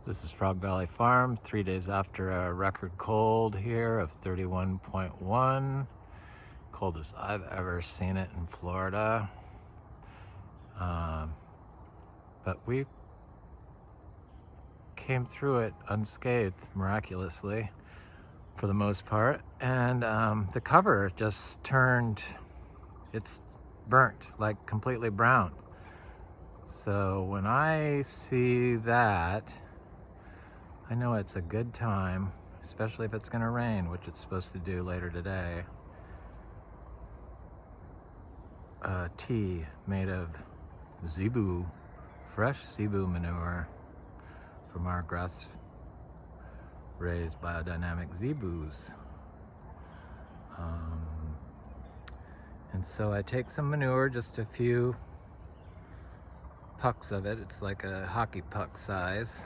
This is Frog Valley Farm, 3 days after a record cold here of 31.1. Coldest I've ever seen it in Florida. But we came through it unscathed, miraculously, for the most part. And the cover just turned, it's burnt, like completely brown. So when I see that, I know it's a good time, especially if it's going to rain, which it's supposed to do later today. Tea made of zebu, fresh zebu manure from our grass-raised biodynamic zebus. And so I take some manure, just a few pucks of it. It's like a hockey puck size.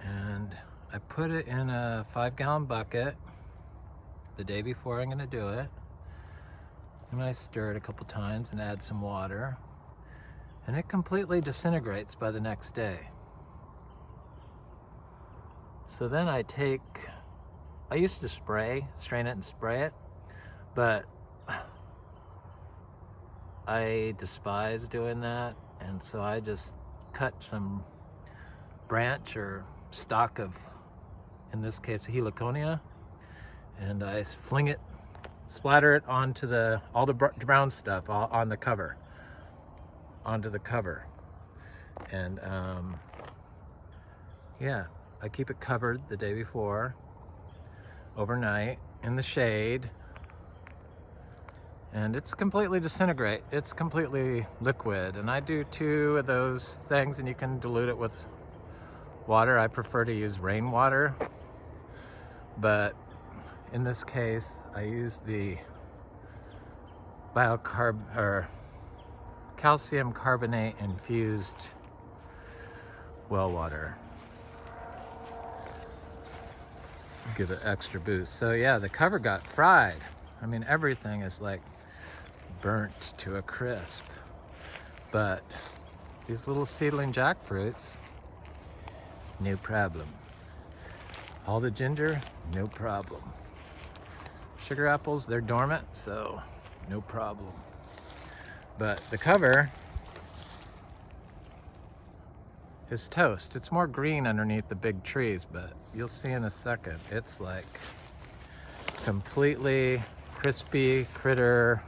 And I put it in a 5-gallon bucket the day before I'm going to do it. And I stir it a couple times and add some water. And it completely disintegrates by the next day. So then I used to strain it and spray it, but I despise doing that. And so I just cut some branch or stalk of, in this case, heliconia, and I fling it, splatter it onto all the brown stuff on the cover, onto the cover. And yeah, I keep it covered the day before, overnight, in the shade, and it's completely disintegrate. It's completely liquid, and I do 2 of those things, and you can dilute it with water. I prefer to use rainwater, but in this case I use the calcium carbonate infused well water. Give it extra boost. So yeah, the cover got fried. I mean, everything is like burnt to a crisp, but these little seedling jackfruits, no problem. All the ginger, no problem. Sugar apples, they're dormant, so no problem. But the cover is toast. It's more green underneath the big trees, but you'll see in a second. It's like completely crispy, critter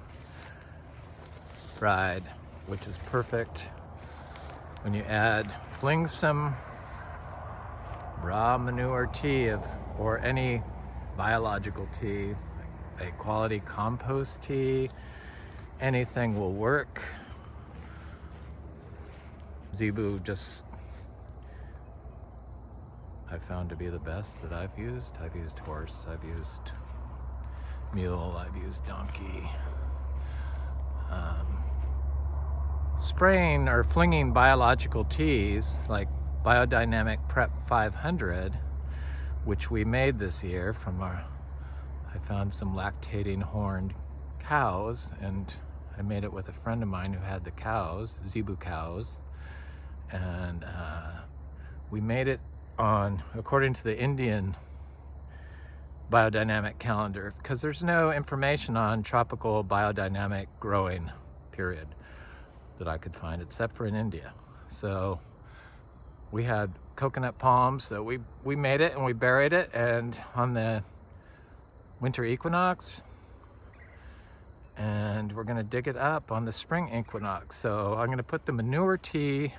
fried, which is perfect when you fling some raw manure tea or any biological tea, like a quality compost tea, anything will work. Zebu I've found to be the best that I've used. I've used horse, I've used mule, I've used donkey. Spraying or flinging biological teas like Biodynamic Prep 500, which we made this year I found some lactating horned cows, and I made it with a friend of mine who had the cows, zebu cows, and we made it according to the Indian biodynamic calendar, because there's no information on tropical biodynamic growing, period, that I could find, except for in India. So we had coconut palms, so we made it and we buried it, and on the winter equinox, and we're gonna dig it up on the spring equinox. So I'm gonna put the manure tea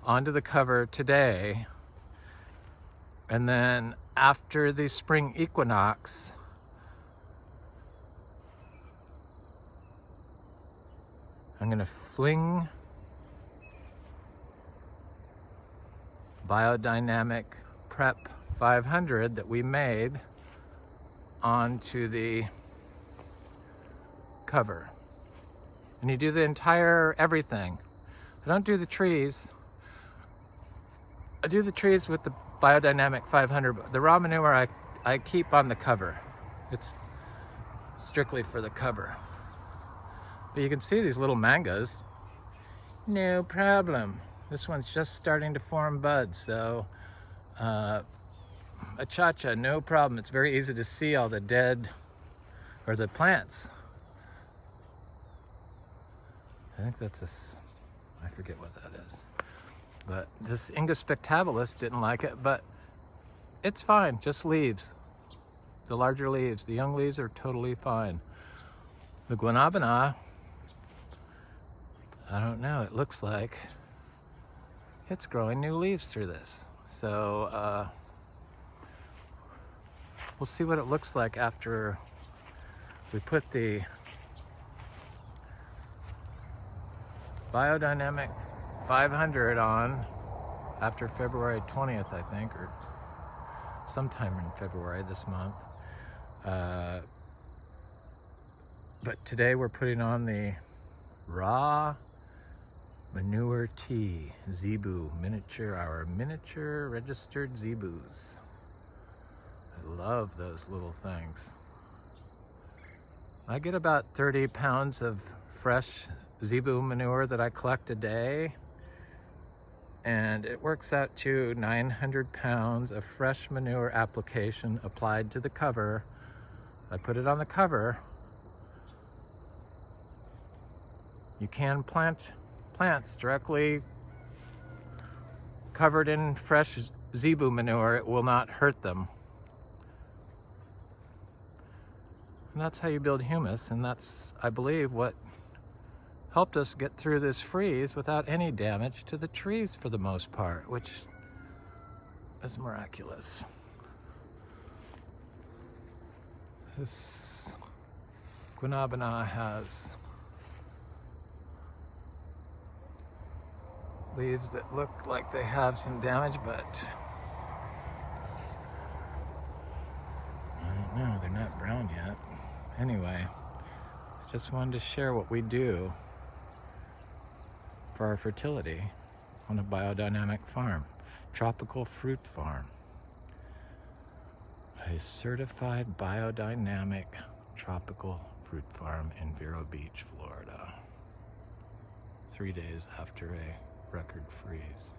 onto the cover today, and then after the spring equinox, I'm gonna fling Biodynamic Prep 500 that we made onto the cover. And you do the entire everything. I don't do the trees. I do the trees with the Biodynamic 500, but the raw manure I keep on the cover. It's strictly for the cover. But you can see these little mangoes, no problem. This one's just starting to form buds, so achacha, no problem. It's very easy to see all the dead, or the plants. I think that's I forget what that is. But this Ingus spectabilis didn't like it, but it's fine, just leaves. The larger leaves, the young leaves are totally fine. The guanabana, I don't know, it looks like it's growing new leaves through this. So we'll see what it looks like after we put the Biodynamic 500 on after February 20th, I think, or sometime in February this month. But today we're putting on the raw manure tea, zebu, our miniature registered zebus. I love those little things. I get about 30 pounds of fresh zebu manure that I collect a day, and it works out to 900 pounds of fresh manure application applied to the cover. I put it on the cover. You can plant plants directly covered in fresh zebu manure. It will not hurt them. And that's how you build humus, and that's, I believe, what helped us get through this freeze without any damage to the trees for the most part, which is miraculous. This guanabana has leaves that look like they have some damage, but I don't know, they're not brown yet. Anyway, I just wanted to share what we do for our fertility on a biodynamic farm, tropical fruit farm. A certified biodynamic tropical fruit farm in Vero Beach, Florida. 3 days after a record freeze.